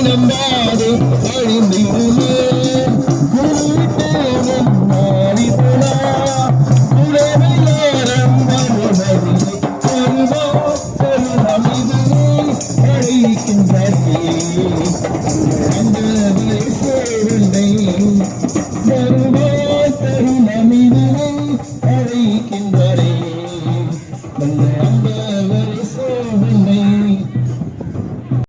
நம்பாது அழிந்திடுமே குருவிட்டேனும் மாறிபுடா குறைவையாரம் வருவதில்லை வருவோ தருணமிதுவே அழைக்கின்றே அந்த சேருந்தை வருவோ தருணமிதுவே அழைக்கின்றே அந்த